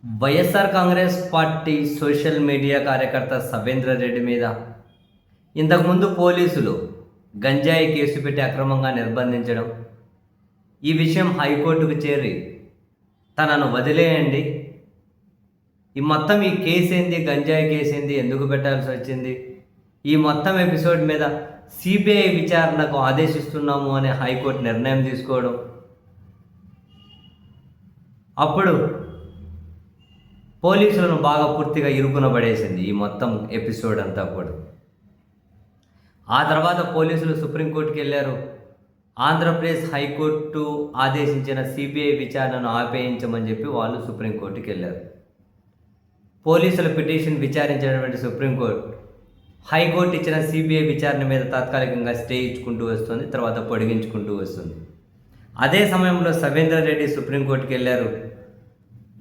YSR Congress party social media కార్యకర్త సవేంద్ర రెడ్డి మీద ఇంతకుముందు పోలీసులు గంజాయి కేసు పెట్టి అక్రమంగా నిర్బంధించడం, ఈ విషయం హైకోర్టుకు చేరి తనను వదిలేయండి, ఈ కేసు ఏంది, గంజాయి కేసు ఏంది, ఎందుకు పెట్టాల్సి వచ్చింది, ఈ మొత్తం ఎపిసోడ్ మీద సిబిఐ విచారణకు ఆదేశిస్తున్నాము అనే హైకోర్టు నిర్ణయం తీసుకోవడం, అప్పుడు పోలీసులను బాగా పూర్తిగా ఇరుకున పడేసింది ఈ మొత్తం ఎపిసోడ్ అంతా కూడా. ఆ తర్వాత పోలీసులు సుప్రీంకోర్టుకి వెళ్ళారు. ఆంధ్రప్రదేశ్ హైకోర్టు ఆదేశించిన సిబిఐ విచారణను ఆపేయించమని చెప్పి వాళ్ళు సుప్రీంకోర్టుకి వెళ్ళారు. పోలీసుల పిటిషన్ విచారించినటువంటి సుప్రీంకోర్టు హైకోర్టు ఇచ్చిన సిబిఐ విచారణ మీద తాత్కాలికంగా స్టే ఇచ్చుకుంటూ వస్తుంది, తర్వాత పొడిగించుకుంటూ వస్తుంది. అదే సమయంలో సవేంద్ర రెడ్డి సుప్రీంకోర్టుకి వెళ్ళారు.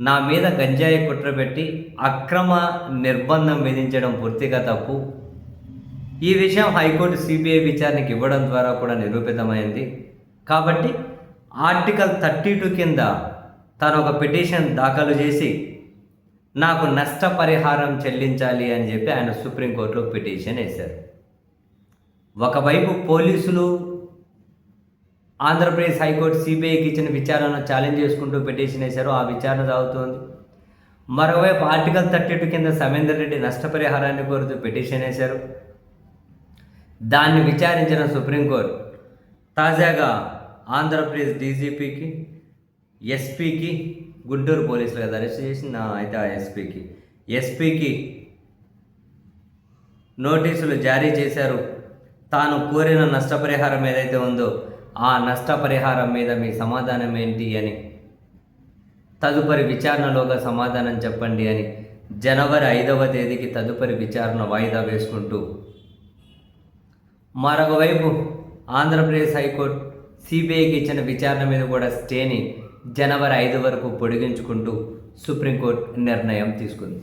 నా మీద గంజాయి కుట్రబెట్టి అక్రమ నిర్బంధం విధించడం పూర్తిగా తప్పు, ఈ విషయం హైకోర్టు సిబిఐ విచారణకి ఇవ్వడం ద్వారా కూడా నిరూపితమైంది, కాబట్టి ఆర్టికల్ 32 కింద తను ఒక పిటిషన్ దాఖలు చేసి నాకు నష్టపరిహారం చెల్లించాలి అని చెప్పి ఆయన సుప్రీంకోర్టులో పిటిషన్ వేశారు. ఒకవైపు పోలీసులు ఆంధ్రప్రదేశ్ హైకోర్టు సిబిఐకి ఇచ్చిన విచారణను ఛాలెంజ్ చేసుకుంటూ పిటిషన్ వేశారు, ఆ విచారణ సాగుతోంది. మరోవైపు ఆర్టికల్ 32 కింద సవేందర్ రెడ్డి నష్టపరిహారాన్ని కోరుతూ పిటిషన్ వేశారు. దాన్ని విచారించిన సుప్రీంకోర్టు తాజాగా ఆంధ్రప్రదేశ్ డీజీపీకి, ఎస్పీకి, గుంటూరు పోలీసులు కదా అరెస్ట్ చేసిన అయితే ఆ ఎస్పీకి నోటీసులు జారీ చేశారు. తాను కోరిన నష్టపరిహారం ఏదైతే ఉందో ఆ నష్టపరిహారం మీద మీ సమాధానం ఏంటి అని, తదుపరి విచారణలోగా సమాధానం చెప్పండి అని జనవరి 5వ తేదీకి తదుపరి విచారణ వాయిదా వేసుకుంటూ, మరొకవైపు ఆంధ్రప్రదేశ్ హైకోర్టు సిబిఐకి ఇచ్చిన విచారణ మీద కూడా స్టేని జనవరి 5 వరకు పొడిగించుకుంటూ సుప్రీంకోర్టు నిర్ణయం తీసుకుంది.